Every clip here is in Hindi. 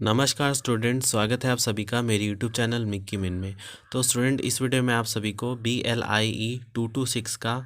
नमस्कार स्टूडेंट, स्वागत है आप सभी का मेरे यूट्यूब चैनल मिक्की मिन में। तो स्टूडेंट, इस वीडियो में आप सभी को BLIE 226 का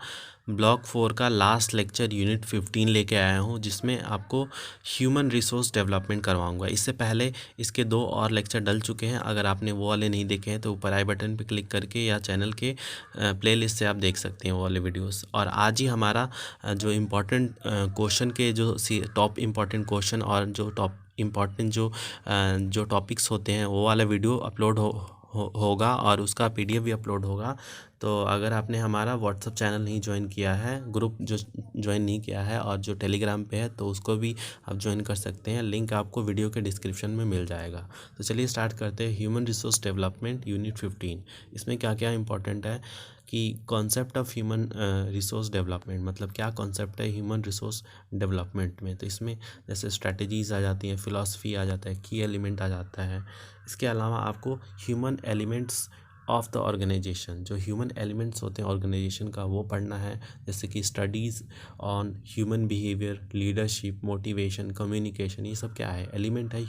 ब्लॉक 4 का लास्ट लेक्चर यूनिट 15 लेके आया हूँ, जिसमें आपको ह्यूमन रिसोर्स डेवलपमेंट करवाऊंगा। इससे पहले इसके 2 और लेक्चर डल चुके हैं। अगर आपने वो वाले नहीं देखे हैं तो ऊपर आई बटन पर क्लिक करके या चैनल के प्लेलिस्ट से आप देख सकते हैं वो वाले वीडियोस। और आज ही हमारा जो इम्पोर्टेंट क्वेश्चन के जो टॉप इम्पॉर्टेंट क्वेश्चन और जो टॉप इम्पॉर्टेंट जो टॉपिक्स होते हैं वो वाला वीडियो अपलोड होगा और उसका PDF भी अपलोड होगा। तो अगर आपने हमारा व्हाट्सअप चैनल नहीं ज्वाइन किया है, ग्रुप जो ज्वाइन नहीं किया है और जो टेलीग्राम पे है, तो उसको भी आप ज्वाइन कर सकते हैं। लिंक आपको वीडियो के डिस्क्रिप्शन में मिल जाएगा। तो चलिए स्टार्ट करते हैं। Human resource development unit 15। इसमें क्या क्या इंपॉर्टेंट है कि concept of human resource development, मतलब क्या कॉन्सेप्ट है ह्यूमन रिसोर्स डेवलपमेंट में। तो इसमें जैसे स्ट्रैटेजीज़ आ जाती हैं, फिलॉसफी आ जाता है, की एलिमेंट आ जाता है। इसके अलावा आपको human elements of the organisation, जो ह्यूमन एलिमेंट्स होते हैं ऑर्गेनाइजेशन का, वो पढ़ना है। जैसे कि studies on human behaviour, leadership, motivation, communication, ये सब क्या है, एलिमेंट है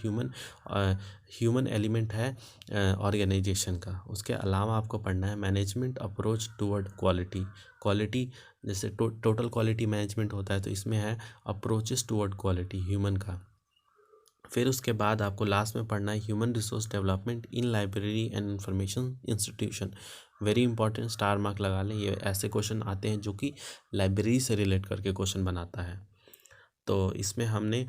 ह्यूमन एलिमेंट है ऑर्गेनाइजेशन का। उसके अलावा आपको पढ़ना है मैनेजमेंट अप्रोच टूवर्ड क्वालिटी। जैसे टोटल क्वालिटी मैनेजमेंट होता है, तो इसमें है अप्रोचेस टूवर्ड क्वालिटी ह्यूमन का। फिर उसके बाद आपको लास्ट में पढ़ना है human resource development in library and information institution. Very important, star mark लगा लें। ये ऐसे क्वेश्चन आते हैं जो कि लाइब्रेरी से रिलेट करके क्वेश्चन बनाता है। तो इसमें हमने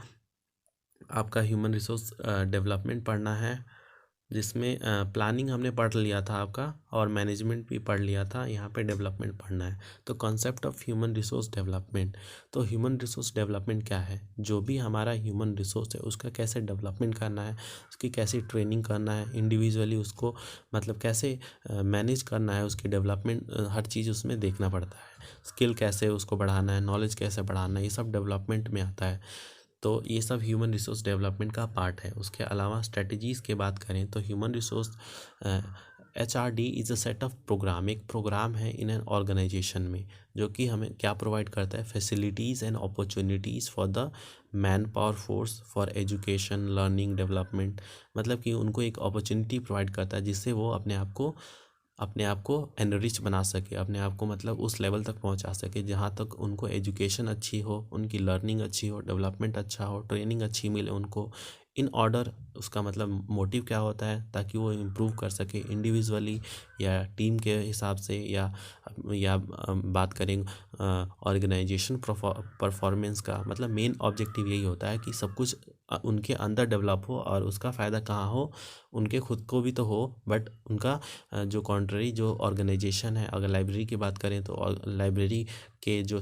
आपका ह्यूमन रिसोर्स डेवलपमेंट पढ़ना है, जिसमें प्लानिंग हमने पढ़ लिया था आपका, और मैनेजमेंट भी पढ़ लिया था। यहाँ पे डेवलपमेंट पढ़ना है। तो concept of human resource development, तो ह्यूमन रिसोर्स डेवलपमेंट क्या है, जो भी हमारा ह्यूमन रिसोर्स है उसका कैसे डेवलपमेंट करना है, उसकी कैसे ट्रेनिंग करना है, इंडिविजुअली उसको मतलब कैसे मैनेज करना है, उसकी डेवलपमेंट, हर चीज़ उसमें देखना पड़ता है। स्किल कैसे उसको बढ़ाना है, नॉलेज कैसे बढ़ाना है, ये सब डेवलपमेंट में आता है। तो ये सब ह्यूमन रिसोर्स डेवलपमेंट का पार्ट है। उसके अलावा स्ट्रेटजीज़ की बात करें तो human resource HRD is a set of program, एक प्रोग्राम है इन एन ऑर्गेनाइजेशन में, जो कि हमें क्या प्रोवाइड करता है, facilities and opportunities for the man power force for education, learning, development. मतलब कि उनको एक अपॉर्चुनिटी प्रोवाइड करता है जिससे वो अपने आप को एनरिच बना सके, अपने आप को मतलब उस लेवल तक पहुंचा सके जहां तक उनको एजुकेशन अच्छी हो, उनकी लर्निंग अच्छी हो, डेवलपमेंट अच्छा हो, ट्रेनिंग अच्छी मिले उनको। इन ऑर्डर, उसका मतलब मोटिव क्या होता है, ताकि वो इम्प्रूव कर सके इंडिविजुअली या टीम के हिसाब से, या बात करें ऑर्गेनाइजेशन परफॉर्मेंस का। मतलब मेन ऑब्जेक्टिव यही होता है कि सब कुछ उनके अंदर डेवलप हो और उसका फ़ायदा कहाँ हो, उनके खुद को भी तो हो, बट उनका जो कॉन्ट्ररी जो ऑर्गेनाइजेशन है। अगर लाइब्रेरी की बात करें तो लाइब्रेरी के जो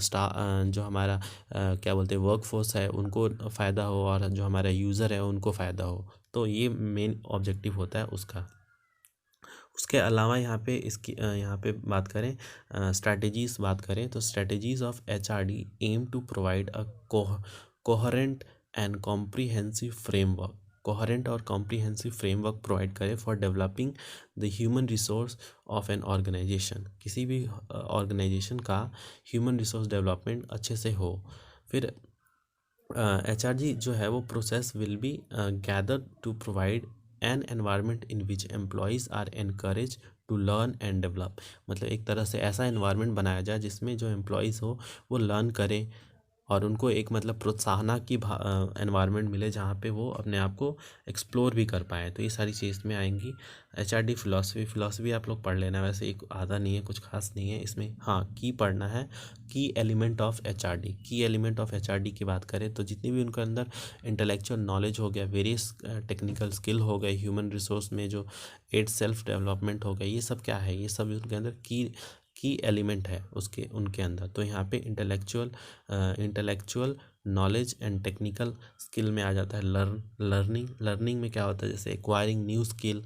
हमारा क्या बोलते हैं वर्क फोर्स है, उनको फ़ायदा हो, और जो हमारा यूज़र है उनको फ़ायदा हो। तो ये मेन ऑब्जेक्टिव होता है उसका। उसके अलावा यहाँ पे बात करें स्ट्रैटेजीज़ बात करें तो strategies of HRD aim to provide a coherent and comprehensive framework, coherent और कॉम्प्रिहेंसिव फ्रेमवर्क प्रोवाइड करे for developing the human resource of an organisation. किसी भी ऑर्गेनाइजेशन का ह्यूमन रिसोर्स डेवलपमेंट अच्छे से हो। फिर HRD जो है वो process will be gather to provide an environment in which employees are encourage to learn and develop. मतलब एक तरह से ऐसा एनवायरनमेंट बनाया जाए जिसमें जो एम्प्लॉयज़ हो वो लर्न करें, और उनको एक मतलब प्रोत्साहना की एनवायरनमेंट मिले जहाँ पे वो अपने आप को एक्सप्लोर भी कर पाए। तो ये सारी चीज़ में आएंगी। HRD फिलोसफी आप लोग पढ़ लेना, वैसे एक आधा नहीं है, कुछ खास नहीं है इसमें। हाँ, की पढ़ना है, की एलिमेंट ऑफ HRD। की एलिमेंट ऑफ HRD की बात करें तो जितनी भी उनके अंदर इंटेलेक्चुअल नॉलेज हो गया, वेरियस टेक्निकल स्किल हो गए, ह्यूमन रिसोर्स में जो एड सेल्फ डेवलपमेंट हो गया, ये सब क्या है, ये सब उनके अंदर की एलिमेंट है उनके अंदर। तो यहाँ पे intellectual knowledge and technical skill में आ जाता है लर्निंग में क्या होता है, जैसे acquiring new skill,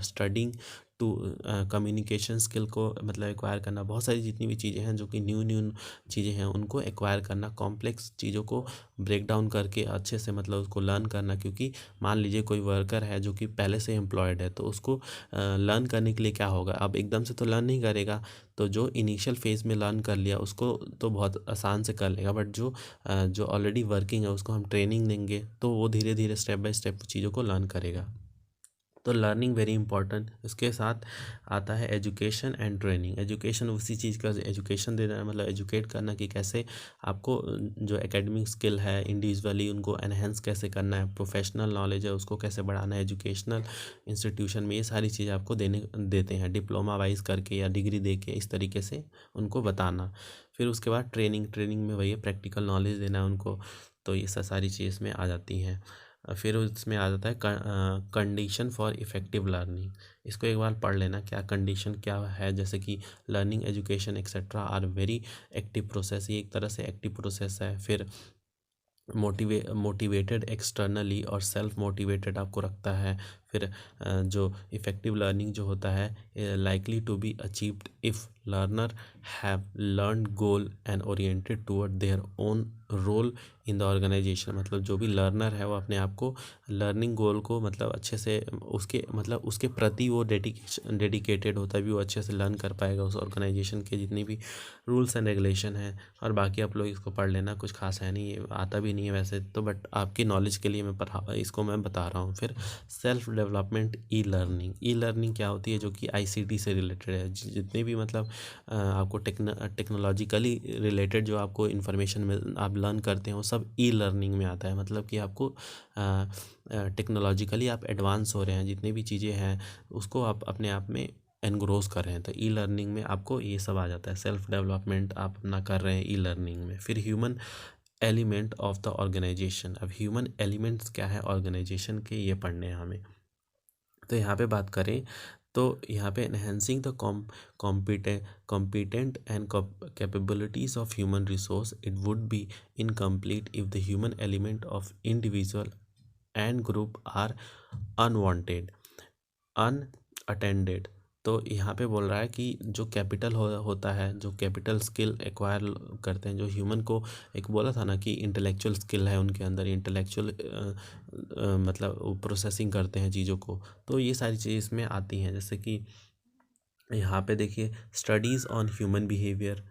studying to communication skill को मतलब एक्वायर करना, बहुत सारी जितनी भी चीज़ें हैं जो कि न्यू न्यू चीज़ें हैं उनको एक्वायर करना, कॉम्प्लेक्स चीज़ों को ब्रेक डाउन करके अच्छे से मतलब उसको लर्न करना। क्योंकि मान लीजिए कोई वर्कर है जो कि पहले से एम्प्लॉयड है, तो उसको लर्न करने के लिए क्या होगा, अब एकदम से तो लर्न नहीं करेगा। तो जो इनिशियल फेज़ में लर्न कर लिया उसको तो बहुत आसान से कर लेगा, बट जो ऑलरेडी वर्किंग है उसको हम ट्रेनिंग देंगे तो वो धीरे धीरे स्टेप बाय स्टेप चीज़ों को लर्न करेगा। तो लर्निंग वेरी इंपॉर्टेंट। इसके साथ आता है एजुकेशन एंड ट्रेनिंग। एजुकेशन उसी चीज़ का एजुकेशन देना है, मतलब एजुकेट करना कि कैसे आपको जो एकेडमिक स्किल है इंडिविजुअली उनको एनहेंस कैसे करना है, प्रोफेशनल नॉलेज है उसको कैसे बढ़ाना है एजुकेशनल इंस्टीट्यूशन में, ये सारी चीज़ आपको देते हैं डिप्लोमा वाइज करके या डिग्री दे के, इस तरीके से उनको बताना। फिर उसके बाद ट्रेनिंग में वही प्रैक्टिकल नॉलेज देना है उनको। तो ये सारी चीज़ इसमें आ जाती हैं। फिर उसमें आ जाता है कंडीशन फॉर इफ़ेक्टिव लर्निंग। इसको एक बार पढ़ लेना, क्या कंडीशन क्या है। जैसे कि learning, education etcetera are very active process, ये एक तरह से एक्टिव प्रोसेस है। फिर मोटिवेटेड एक्सटर्नली और सेल्फ मोटिवेटेड आपको रखता है। फिर जो इफ़ेक्टिव लर्निंग जो होता है likely to be achieved if learner have learn goal and oriented toward their own role in the organisation. मतलब जो भी लर्नर है वो अपने आप को लर्निंग गोल को मतलब अच्छे से उसके प्रति वो डेडिकेटेड होता है, भी वो अच्छे से लर्न कर पाएगा उस ऑर्गेनाइजेशन के जितनी भी रूल्स एंड रेगुलेशन है। और बाकी आप लोग इसको पढ़ लेना, कुछ खास है नहीं, ये आता भी नहीं है वैसे तो, बट आपकी नॉलेज के लिए इसको मैं बता रहा हूँ। फिर self development e learning. E learning क्या होती है, जो कि आईसीटी से रिलेटेड है। जितने भी मतलब आपको टेक्नोलॉजिकली रिलेटेड जो आपको इन्फॉर्मेशन में आप लर्न करते हैं वो सब ई लर्निंग में आता है। मतलब कि आपको टेक्नोलॉजिकली आप एडवांस हो रहे हैं, जितनी भी चीज़ें हैं उसको आप अपने आप में एनग्रोस कर रहे हैं, तो ई लर्निंग में आपको ये सब आ जाता है। सेल्फ डेवलपमेंट आप अपना कर रहे हैं ई लर्निंग में। फिर human element of the organisation. अब ह्यूमन एलिमेंट्स क्या है ऑर्गेनाइजेशन के, ये पढ़ने हैं हमें। तो यहाँ पे बात करें तो यहाँ पे enhancing the competent and capabilities of human resource, it would be incomplete if the human element of individual and group are unwanted unattended. तो यहाँ पे बोल रहा है कि जो कैपिटल होता है, जो कैपिटल स्किल एक्वायर करते हैं, जो ह्यूमन को एक बोला था ना कि इंटेलेक्चुअल स्किल है उनके अंदर, इंटेलेक्चुअल मतलब प्रोसेसिंग करते हैं चीज़ों को, तो ये सारी चीज़ें इसमें आती हैं। जैसे कि यहाँ पे देखिए स्टडीज़ ऑन ह्यूमन बिहेवियर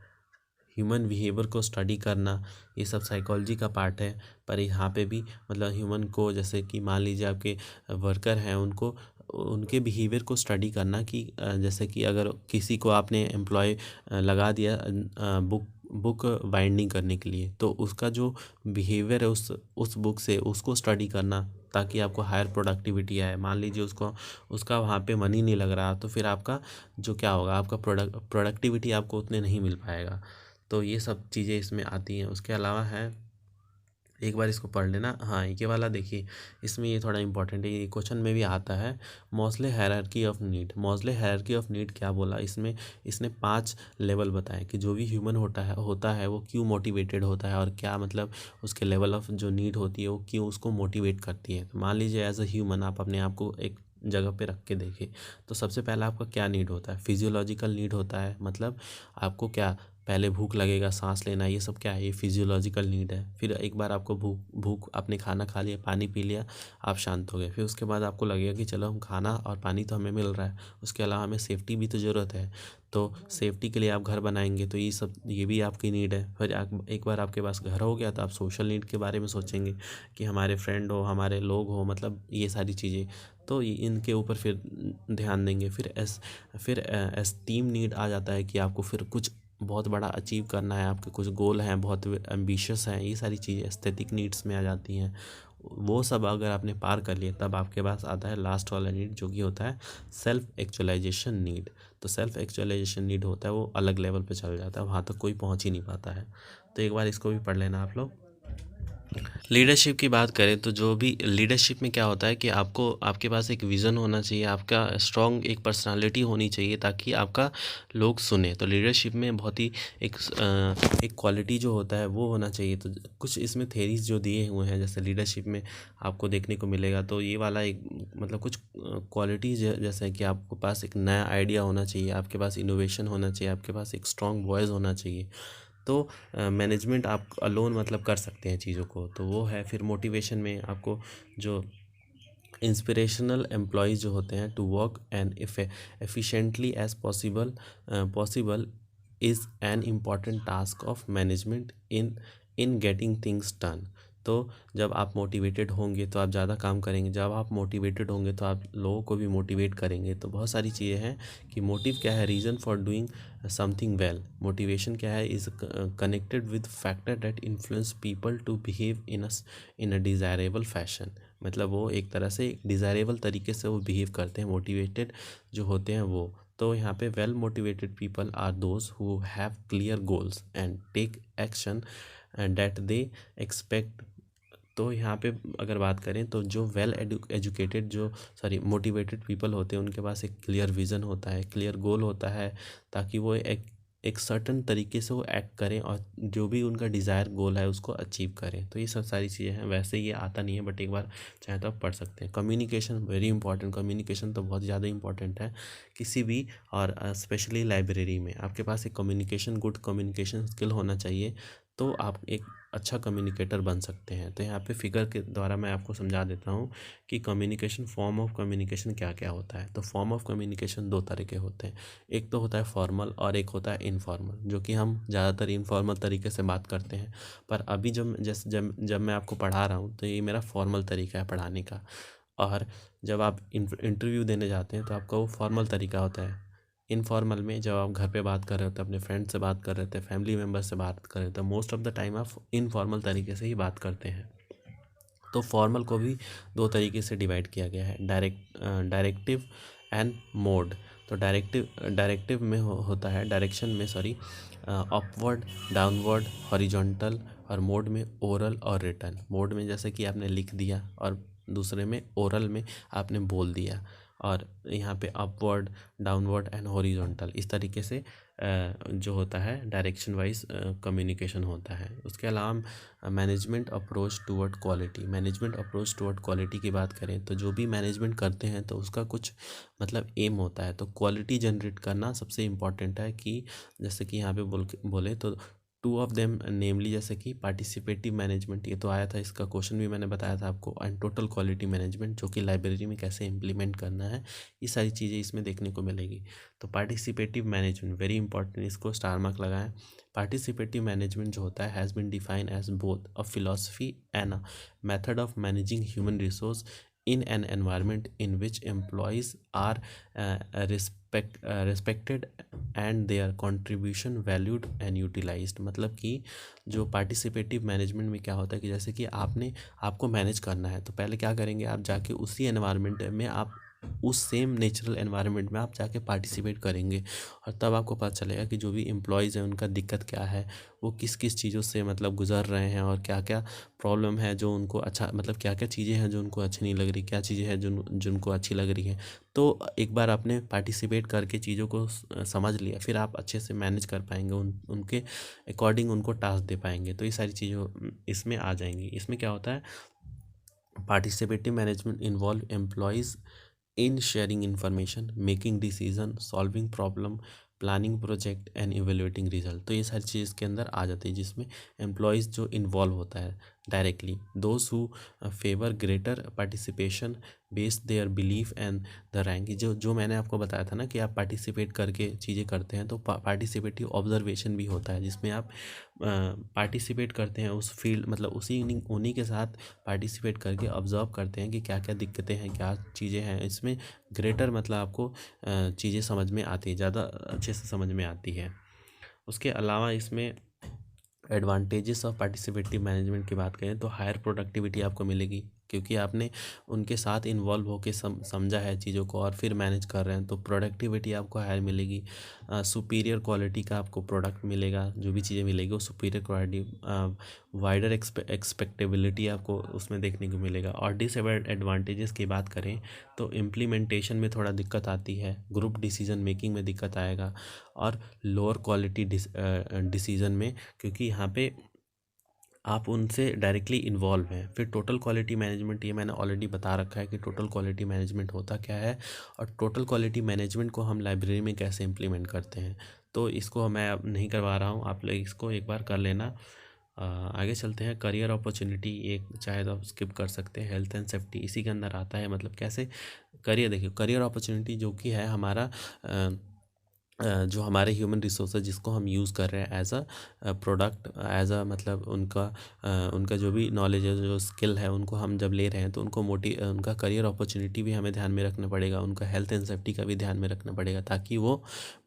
को स्टडी करना, ये सब साइकोलॉजी का पार्ट है। पर यहाँ पे भी मतलब ह्यूमन को, जैसे कि मान लीजिए आपके वर्कर हैं, उनको उनके बिहेवियर को स्टडी करना कि जैसे कि अगर किसी को आपने एम्प्लॉय लगा दिया बुक बाइंडिंग करने के लिए, तो उसका जो बिहेवियर है उस बुक से उसको स्टडी करना, ताकि आपको हायर प्रोडक्टिविटी आए। मान लीजिए उसका वहाँ पे मनी नहीं लग रहा, तो फिर आपका जो क्या होगा, आपका प्रोडक्टिविटी आपको उतने नहीं मिल पाएगा। तो ये सब चीज़ें इसमें आती हैं। उसके अलावा है, एक बार इसको पढ़ लेना। हाँ, ये वाला देखिए, इसमें ये थोड़ा इंपॉर्टेंट है, ये क्वेश्चन में भी आता है। Maslow hierarchy of need. Maslow hierarchy of need क्या बोला इसमें, इसने 5 लेवल बताए कि जो भी ह्यूमन होता है वो क्यों मोटिवेटेड होता है, और क्या मतलब उसके लेवल ऑफ जो नीड होती है वो क्यों उसको मोटिवेट करती है। तो मान लीजिए एज अ ह्यूमन आप अपने आप को एक जगह पे रख के देखें, तो सबसे पहला आपका क्या नीड होता है, फिजियोलॉजिकल नीड होता है। मतलब आपको क्या पहले भूख लगेगा, सांस लेना, ये सब क्या है, ये फिजियोलॉजिकल नीड है। फिर एक बार आपको भूख आपने खाना खा लिया, पानी पी लिया, आप शांत हो गए। फिर उसके बाद आपको लगेगा कि चलो हम खाना और पानी तो हमें मिल रहा है, उसके अलावा हमें सेफ्टी भी तो ज़रूरत है, तो सेफ्टी के लिए आप घर बनाएंगे, तो ये भी आपकी नीड है। फिर एक बार आपके पास घर हो गया तो आप सोशल नीड के बारे में सोचेंगे कि हमारे फ्रेंड हो, हमारे लोग हो, मतलब ये सारी चीज़ें, तो इनके ऊपर फिर ध्यान देंगे। फिर एस्टीम नीड आ जाता है कि आपको फिर कुछ बहुत बड़ा अचीव करना है, आपके कुछ गोल हैं, बहुत एम्बिशियस हैं, ये सारी चीज़ें एस्थेटिक नीड्स में आ जाती हैं। वो सब अगर आपने पार कर लिया, तब आपके पास आता है लास्ट वाला नीड, जो कि होता है सेल्फ एक्चुअलाइजेशन नीड। तो सेल्फ एक्चुअलाइजेशन नीड होता है वो अलग लेवल पे चल जाता है, वहाँ तक कोई पहुँच ही नहीं पाता है। तो एक बार इसको भी पढ़ लेना आप लोग। लीडरशिप की बात करें तो जो भी लीडरशिप में क्या होता है कि आपको आपके पास एक विज़न होना चाहिए, आपका स्ट्रॉन्ग एक पर्सनालिटी होनी चाहिए ताकि आपका लोग सुने। तो लीडरशिप में बहुत ही एक क्वालिटी जो होता है वो होना चाहिए। तो कुछ इसमें थेरीज जो दिए हुए हैं जैसे लीडरशिप में आपको देखने को मिलेगा, तो ये वाला एक मतलब कुछ क्वालिटीज जैसे कि आपको पास एक नया आइडिया होना चाहिए, आपके पास इनोवेशन होना चाहिए, आपके पास एक स्ट्रॉन्ग वॉइस होना चाहिए। तो मैनेजमेंट आप अलोन मतलब कर सकते हैं चीज़ों को, तो वो है। फिर मोटिवेशन में आपको जो इंस्पिरेशनल एम्प्लॉयज़ जो होते हैं to work and efficiently as possible is an important task of management in getting things done. तो जब आप मोटिवेटेड होंगे तो आप ज़्यादा काम करेंगे, जब आप मोटिवेटेड होंगे तो आप लोगों को भी मोटिवेट करेंगे। तो बहुत सारी चीज़ें हैं कि मोटिव क्या है, reason for doing something well. Motivation क्या है, is connected with factor that influence people to behave in a desirable fashion. मतलब वो एक तरह से डिज़ायरेबल तरीके से वो बिहेव करते हैं, मोटिवेटेड जो होते हैं वो। तो यहाँ पे well motivated people are those who have clear goals and take action that they expect. तो यहाँ पे अगर बात करें तो जो वेल एजुकेटेड जो सॉरी मोटिवेटेड पीपल होते हैं उनके पास एक क्लियर विज़न होता है, क्लियर गोल होता है, ताकि वो एक सर्टन तरीके से वो एक्ट करें और जो भी उनका डिज़ायर गोल है उसको अचीव करें। तो ये सब सारी चीज़ें हैं। वैसे ये आता नहीं है बट एक बार चाहे तो आप पढ़ सकते हैं। कम्युनिकेशन वेरी इंपॉर्टेंट, कम्युनिकेशन तो बहुत ज़्यादा इंपॉर्टेंट है किसी भी, और स्पेशली लाइब्रेरी में आपके पास एक गुड कम्युनिकेशन स्किल होना चाहिए, तो आप एक अच्छा कम्युनिकेटर बन सकते हैं। तो यहाँ पे फिगर के द्वारा मैं आपको समझा देता हूँ कि कम्युनिकेशन, फॉर्म ऑफ कम्युनिकेशन क्या क्या होता है। तो फॉर्म ऑफ कम्युनिकेशन दो तरह के होते हैं, एक तो होता है फॉर्मल और एक होता है इनफॉर्मल, जो कि हम ज़्यादातर इनफॉर्मल तरीके से बात करते हैं। पर अभी जब मैं आपको पढ़ा रहा हूँ तो ये मेरा फॉर्मल तरीका है पढ़ाने का। और जब आप इंटरव्यू देने जाते हैं तो आपका वो फॉर्मल तरीका होता है। इनफॉर्मल में जब आप घर पे बात कर रहे होते हैं, अपने फ्रेंड से बात कर रहे थे, फैमिली मेम्बर से बात कर रहे थे, मोस्ट ऑफ द टाइम आप इनफॉर्मल तरीके से ही बात करते हैं। तो फॉर्मल को भी दो तरीके से डिवाइड किया गया है, डायरेक्टिव एंड मोड। तो डायरेक्टिव में होता है, डायरेक्शन में सॉरी, अपवर्ड, डाउनवर्ड, हॉरिजॉन्टल, और मोड में ओरल और रिटन। मोड में जैसे कि आपने लिख दिया, और दूसरे में ओरल में आपने बोल दिया। और यहाँ पे अपवर्ड, डाउनवर्ड एंड हॉरिजॉन्टल, इस तरीके से जो होता है डायरेक्शन वाइज कम्युनिकेशन होता है। उसके अलावा मैनेजमेंट अप्रोच टुवर्ड क्वालिटी की बात करें तो जो भी मैनेजमेंट करते हैं तो उसका कुछ मतलब एम होता है। तो क्वालिटी जनरेट करना सबसे इम्पॉर्टेंट है, कि जैसे कि यहाँ पे बोले तो टू ऑफ देम नेमली, जैसे कि पार्टिसिपेटिव मैनेजमेंट, ये तो आया था, इसका क्वेश्चन भी मैंने बताया था आपको, एंड टोटल क्वालिटी मैनेजमेंट, जो कि लाइब्रेरी में कैसे इंप्लीमेंट करना है, ये सारी चीज़ें इसमें देखने को मिलेगी। तो पार्टिसिपेटिव मैनेजमेंट वेरी इंपॉर्टेंट, इसको स्टार मार्क लगाएं। पार्टिसिपेटिव मैनेजमेंट जो होता है has been defined as both a philosophy and a method of managing human resource in an environment in which employees are respected and their contribution valued and utilized। मतलब कि जो पार्टिसिपेटिव मैनेजमेंट में क्या होता है कि जैसे कि आपको मैनेज करना है, तो पहले क्या करेंगे, आप जाके उसी एनवायरनमेंट में, आप उस सेम नेचुरल एनवायरनमेंट में आप जाके पार्टिसिपेट करेंगे, और तब आपको पता चलेगा कि जो भी एम्प्लॉयज़ हैं उनका दिक्कत क्या है, वो किस किस चीज़ों से मतलब गुजर रहे हैं, और क्या क्या प्रॉब्लम है जो उनको अच्छा, मतलब क्या क्या चीज़ें हैं जो उनको अच्छी नहीं लग रही, क्या चीज़ें हैं जो उनको अच्छी लग रही हैं। तो एक बार आपने पार्टिसिपेट करके चीज़ों को समझ लिया, फिर आप अच्छे से मैनेज कर पाएंगे, उनके अकॉर्डिंग उनको टास्क दे पाएंगे। तो ये सारी चीज़ें इसमें आ जाएंगी। इसमें क्या होता है, participative management involve employees in sharing information, making decision, solving problem, planning project and evaluating result. तो ये सारी चीज़ इसके अंदर आ जाती है, जिसमें एम्प्लॉयज़ जो इन्वॉल्व होता है directly. Those who favour greater participation based their belief and the rank. जो मैंने आपको बताया था ना कि आप पार्टिसिपेट करके चीज़ें करते हैं, तो पार्टिसिपेटिव ऑब्जर्वेशन भी होता है, जिसमें आप पार्टिसिपेट करते हैं उस फील्ड, मतलब उन्हीं के साथ पार्टिसिपेट करके ऑब्जर्व करते हैं कि क्या क्या दिक्कतें हैं, क्या चीज़ें हैं। इसमें ग्रेटर मतलब आपको चीज़ें समझ में आती है, ज़्यादा अच्छे से समझ में आती है। उसके अलावा इसमें एडवांटेजेस ऑफ पार्टिसिपेटिव मैनेजमेंट की बात करें तो हायर प्रोडक्टिविटी आपको मिलेगी, क्योंकि आपने उनके साथ इन्वॉल्व होकर समझा है चीज़ों को और फिर मैनेज कर रहे हैं, तो प्रोडक्टिविटी आपको हायर मिलेगी, सुपीरियर क्वालिटी का आपको प्रोडक्ट मिलेगा, जो भी चीज़ें मिलेगी वो सुपीरियर क्वालिटी, वाइडर एक्सपेक्टेबिलिटी आपको उसमें देखने को मिलेगा। और डिसएडवांटेजेस की बात करें तो इम्प्लीमेंटेशन में थोड़ा दिक्कत आती है, ग्रुप डिसीजन मेकिंग में दिक्कत आएगा और लोअर क्वालिटी डिसीजन में, क्योंकि यहाँ पे आप उनसे डायरेक्टली इन्वॉल्व हैं। फिर टोटल क्वालिटी मैनेजमेंट, ये मैंने ऑलरेडी बता रखा है कि टोटल क्वालिटी मैनेजमेंट होता क्या है और टोटल क्वालिटी मैनेजमेंट को हम लाइब्रेरी में कैसे इम्प्लीमेंट करते हैं। तो इसको मैं अब नहीं करवा रहा हूँ, आप लोग इसको एक बार कर लेना। आगे चलते हैं। करियर अपॉर्चुनिटी, एक चाहे तो आप स्किप कर सकते हैं। हेल्थ एंड सेफ्टी इसी के अंदर आता है, मतलब कैसे करियर, देखिए करियर अपॉर्चुनिटी जो कि है हमारा जो हमारे ह्यूमन रिसोर्स है जिसको हम यूज़ कर रहे हैं as a product, as a मतलब उनका जो भी नॉलेज है, जो स्किल है, उनको हम जब ले रहे हैं तो उनका करियर अपॉर्चुनिटी भी हमें ध्यान में रखना पड़ेगा, उनका हेल्थ एंड सेफ्टी का भी ध्यान में रखना पड़ेगा ताकि वो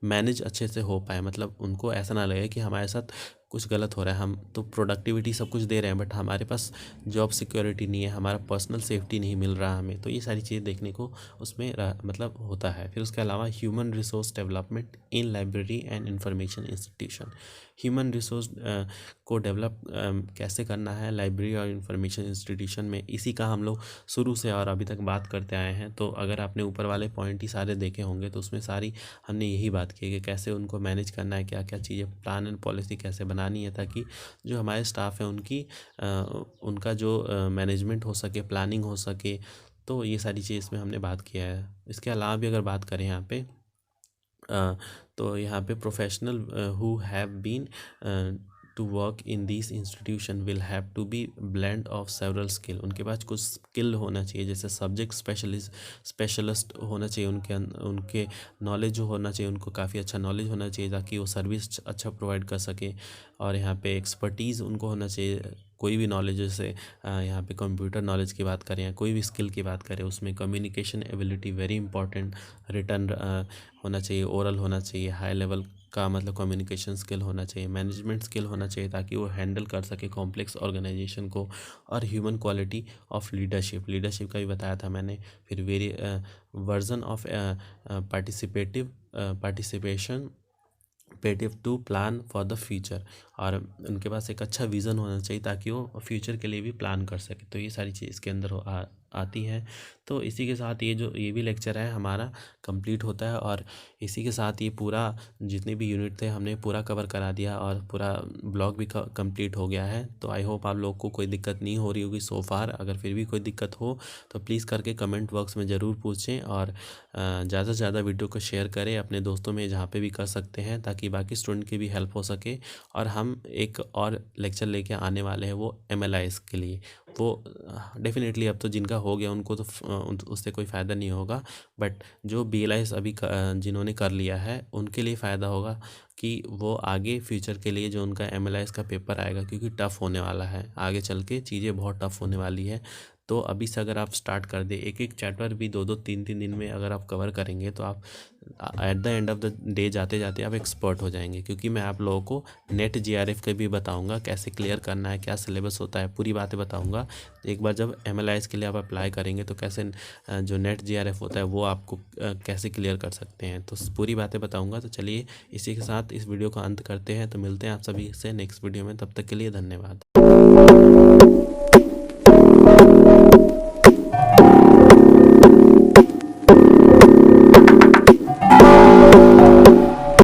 मैनेज अच्छे से हो पाए। मतलब उनको ऐसा ना लगे कि हमारे साथ कुछ गलत हो रहा है, हम तो प्रोडक्टिविटी सब कुछ दे रहे हैं बट हमारे पास जॉब सिक्योरिटी नहीं है, हमारा पर्सनल सेफ्टी नहीं मिल रहा हमें। तो ये सारी चीज़ें देखने को उसमें मतलब होता है। फिर उसके अलावा human resource development in library and information institution, human resource को डेवलप कैसे करना है लाइब्रेरी और इंफॉर्मेशन इंस्टीट्यूशन में, इसी का हम लोग शुरू से और अभी तक बात करते आए हैं। तो अगर आपने ऊपर वाले पॉइंट ही सारे देखे होंगे तो उसमें सारी हमने यही बात की है कि कैसे उनको मैनेज करना है, क्या क्या चीज़ें, प्लान एंड पॉलिसी कैसे बनानी है ताकि जो हमारे स्टाफ है उनका जो मैनेजमेंट हो सके, प्लानिंग हो सके। तो ये सारी चीज़ इसमें हमने बात किया है। इसके अलावा भी अगर बात करें यहाँ पे तो यहाँ पे professional who have been to work in this institution will have to be blend of several skill, उनके पास कुछ स्किल होना चाहिए, जैसे सब्जेक्ट स्पेशलिस्ट होना चाहिए, उनके नॉलेज जो होना चाहिए, उनको काफ़ी अच्छा नॉलेज होना चाहिए ताकि वो सर्विस अच्छा प्रोवाइड कर सके। और यहाँ पे एक्सपर्टीज़ उनको होना चाहिए, कोई भी नॉलेज, जैसे यहाँ पे कंप्यूटर नॉलेज की बात करें या कोई भी स्किल की बात करें, उसमें communication ability very important, return होना चाहिए, ओरल होना चाहिए, हाई लेवल का मतलब कम्युनिकेशन स्किल होना चाहिए, मैनेजमेंट स्किल होना चाहिए ताकि वो हैंडल कर सके कॉम्प्लेक्स ऑर्गेनाइजेशन को, और ह्यूमन क्वालिटी ऑफ लीडरशिप का भी बताया था मैंने। फिर वर्जन ऑफ पार्टिसिपेशन पेटिव to plan for the future, और उनके पास एक अच्छा विज़न होना चाहिए ताकि वो फ्यूचर के लिए भी प्लान कर सके। तो ये सारी चीज़ इसके अंदर आती है। तो इसी के साथ ये भी लेक्चर है हमारा कंप्लीट होता है, और इसी के साथ ये पूरा जितने भी यूनिट थे हमने पूरा कवर करा दिया और पूरा ब्लॉग भी कंप्लीट हो गया है। तो आई होप आप लोग को कोई दिक्कत नहीं हो रही होगी सो फार। अगर फिर भी कोई दिक्कत हो तो प्लीज़ करके कमेंट बॉक्स में ज़रूर पूछें, और ज़्यादा से ज़्यादा वीडियो को शेयर करें अपने दोस्तों में जहाँ पे भी कर सकते हैं ताकि बाकी स्टूडेंट की भी हेल्प हो सके। और हम एक और लेक्चर लेके आने वाले हैं वो MLIS के लिए। वो डेफिनेटली अब तो जिनका हो गया उनको तो उससे कोई फ़ायदा नहीं होगा, बट जो BLIS अभी जिन्होंने कर लिया है उनके लिए फ़ायदा होगा कि वो आगे फ्यूचर के लिए जो उनका MLIS का पेपर आएगा, क्योंकि टफ़ होने वाला है, आगे चल के चीज़ें बहुत टफ़ होने वाली है। तो अभी से अगर आप स्टार्ट कर दे, एक एक चैप्टर भी 2-2 3-3 दिन में अगर आप कवर करेंगे तो आप at the end of the day जाते जाते आप एक्सपर्ट हो जाएंगे। क्योंकि मैं आप लोगों को नेट GRF के भी बताऊंगा कैसे क्लियर करना है, क्या सिलेबस होता है, पूरी बातें बताऊंगा। एक बार जब MLIS के लिए आप अप्लाई करेंगे तो कैसे जो नेट GRF होता है वो आपको कैसे क्लियर कर सकते हैं, तो पूरी बातें बताऊँगा। तो चलिए इसी के साथ इस वीडियो का अंत करते हैं। तो मिलते हैं आप सभी से नेक्स्ट वीडियो में, तब तक के लिए धन्यवाद।